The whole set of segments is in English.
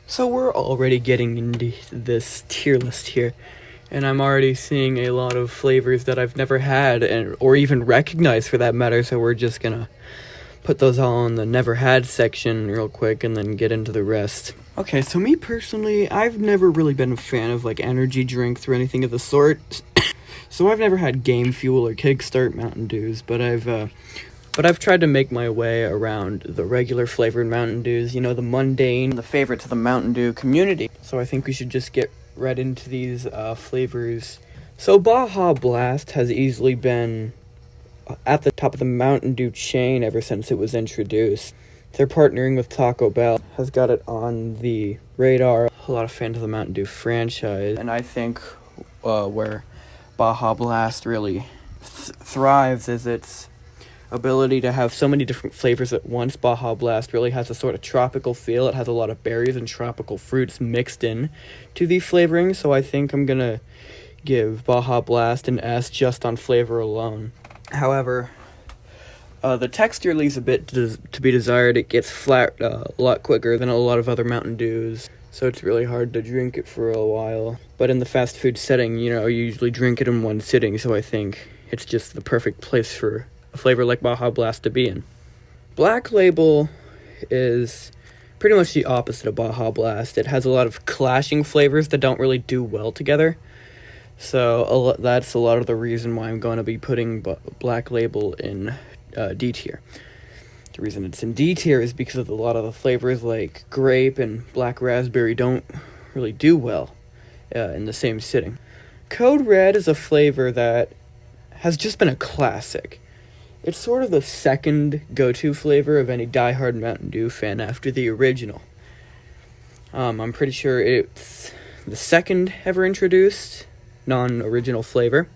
So we're already getting into this tier list here, and I'm already seeing a lot of flavors that I've never had, or even recognized for that matter, so we're just gonna put those all in the never had section real quick and then get into the rest. Okay, so me personally, I've never really been a fan of like energy drinks or anything of the sort. So I've never had Game Fuel or Kickstart Mountain Dews, but I've tried to make my way around the regular flavored Mountain Dews, you know, the mundane, the favorites of the Mountain Dew community. So I think we should just get right into these flavors. So Baja Blast has easily been at the top of the Mountain Dew chain ever since it was introduced. They're partnering with Taco Bell, has got it on the radar. A lot of fans of the Mountain Dew franchise, and I think where Baja Blast really thrives is its ability to have so many different flavors at once. Baja Blast really has a sort of tropical feel. It has a lot of berries and tropical fruits mixed in to the flavoring, so I think I'm gonna give Baja Blast an S just on flavor alone. However, the texture leaves a bit to be desired. It gets flat a lot quicker than a lot of other Mountain Dews, so it's really hard to drink it for a while. But in the fast food setting, you know, you usually drink it in one sitting, so I think it's just the perfect place for a flavor like Baja Blast to be in. Black Label is pretty much the opposite of Baja Blast. It has a lot of clashing flavors that don't really do well together. So that's a lot of the reason why I'm going to be putting Black Label in D tier. The reason it's in D tier is because of a lot of the flavors like grape and black raspberry don't really do well in the same sitting. Code Red is a flavor that has just been a classic. It's sort of the second go-to flavor of any diehard Mountain Dew fan after the original. I'm pretty sure it's the second ever introduced non-original flavor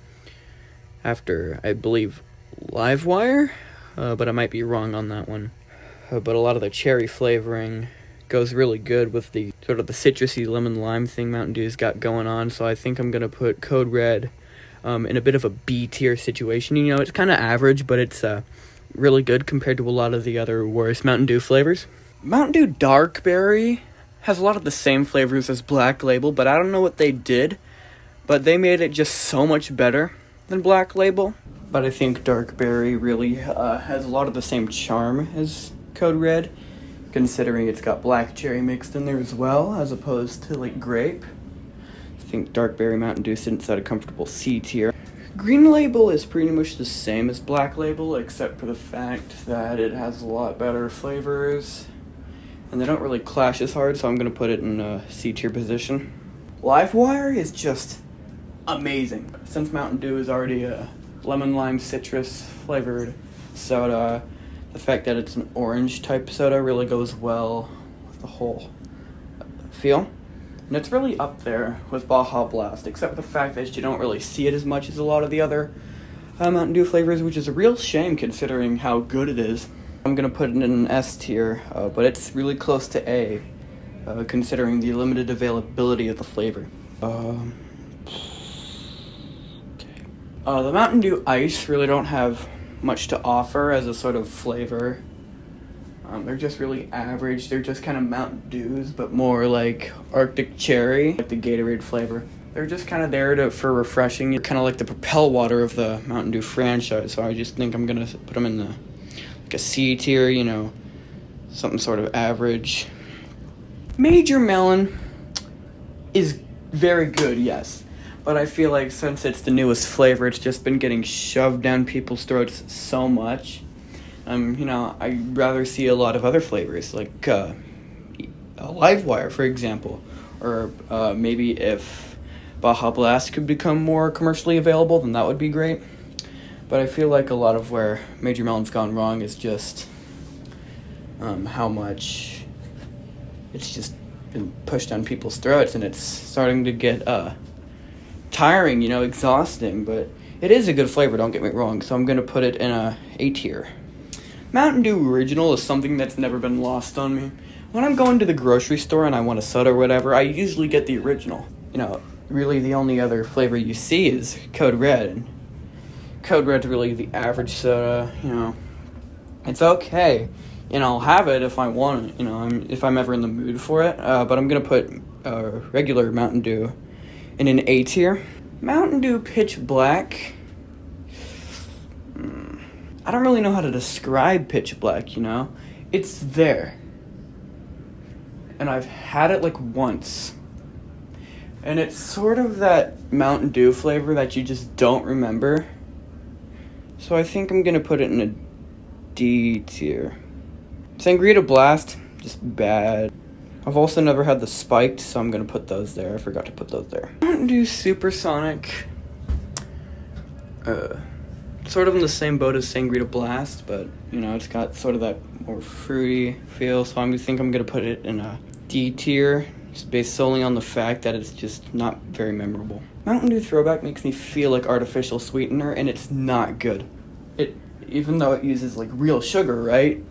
after, I believe, Livewire, but I might be wrong on that one. But a lot of the cherry flavoring goes really good with the sort of the citrusy lemon lime thing Mountain Dew's got going on, so I think I'm going to put Code Red in a bit of a B tier situation. You know, it's kind of average, but it's really good compared to a lot of the other worse Mountain Dew flavors. Mountain Dew Dark Berry has a lot of the same flavors as Black Label, but I don't know what they did, but they made it just so much better than Black Label. But I think Dark Berry really has a lot of the same charm as Code Red, considering it's got black cherry mixed in there as well, as opposed to like grape. I think Dark Berry Mountain Dew sits at a comfortable C tier. Green Label is pretty much the same as Black Label, except for the fact that it has a lot better flavors, and they don't really clash as hard, so I'm going to put it in a C tier position. Livewire is just amazing. Since Mountain Dew is already a lemon lime citrus flavored soda, the fact that it's an orange type soda really goes well with the whole feel. And it's really up there with Baja Blast, except for the fact that you don't really see it as much as a lot of the other Mountain Dew flavors, which is a real shame considering how good it is. I'm going to put it in an S tier, but it's really close to A, considering the limited availability of the flavor. The Mountain Dew Ice really don't have much to offer as a sort of flavor. They're just really average. They're just kind of Mountain Dews, but more like Arctic Cherry, like the Gatorade flavor. They're just kind of there for refreshing. They're kind of like the Propel Water of the Mountain Dew franchise, so I just think I'm going to put them in like a C tier, you know, something sort of average. Major Melon is very good, yes. But I feel like since it's the newest flavor, it's just been getting shoved down people's throats so much. You know, I'd rather see a lot of other flavors, like Livewire, for example. Or maybe if Baja Blast could become more commercially available, then that would be great. But I feel like a lot of where Major Melon's gone wrong is just how much it's just been pushed down people's throats, and it's starting to get tiring, you know, exhausting, but it is a good flavor, don't get me wrong, so I'm going to put it in a A tier. Mountain Dew Original is something that's never been lost on me. When I'm going to the grocery store and I want a soda or whatever, I usually get the original. You know, really the only other flavor you see is Code Red, and Code Red's really the average soda, you know. It's okay. and I'll have it if I want it, if I'm ever in the mood for it. But I'm gonna put regular Mountain Dew in an A tier. Mountain Dew Pitch Black. I don't really know how to describe Pitch Black, It's there. And I've had it like once. And it's sort of that Mountain Dew flavor that you just don't remember. So I think I'm gonna put it in a D tier. Sangria Blast, just bad. I've also never had the spiked, so I'm gonna put those there. I forgot to put those there. Mountain Dew Supersonic. Sort of in the same boat as Sangria Blast, but it's got sort of that more fruity feel. So I think I'm gonna put it in a D tier, just based solely on the fact that it's just not very memorable. Mountain Dew Throwback makes me feel like artificial sweetener, and it's not good. Even though it uses like real sugar, right?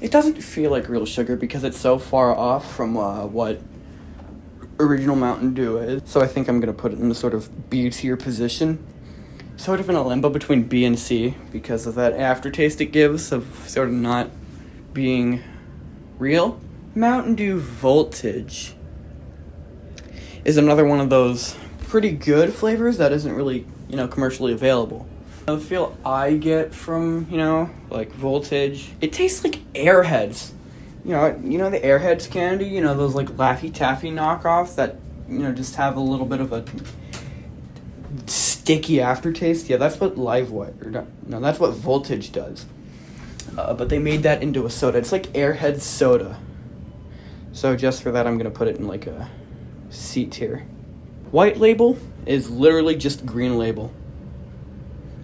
It doesn't feel like real sugar because it's so far off from what original Mountain Dew is. So I think I'm gonna put it in a sort of B tier position. Sort of in a limbo between B and C because of that aftertaste it gives of sort of not being real. Mountain Dew Voltage is another one of those pretty good flavors that isn't really, commercially available. The feel I get from, like Voltage, it tastes like Airheads. The Airheads candy, those like Laffy Taffy knockoffs that, just have a little bit of a sticky aftertaste. Yeah, that's what that's what Voltage does. But they made that into a soda. It's like Airhead soda. So just for that, I'm gonna put it in like a C tier. White Label is literally just Green Label.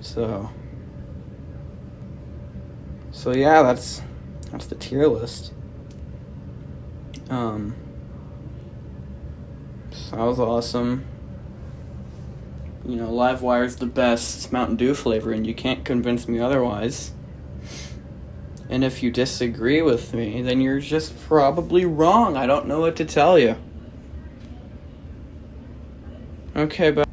So yeah, that's the tier list. So that was awesome. Livewire's the best Mountain Dew flavor, and you can't convince me otherwise. And if you disagree with me, then you're just probably wrong. I don't know what to tell you. Okay, bye.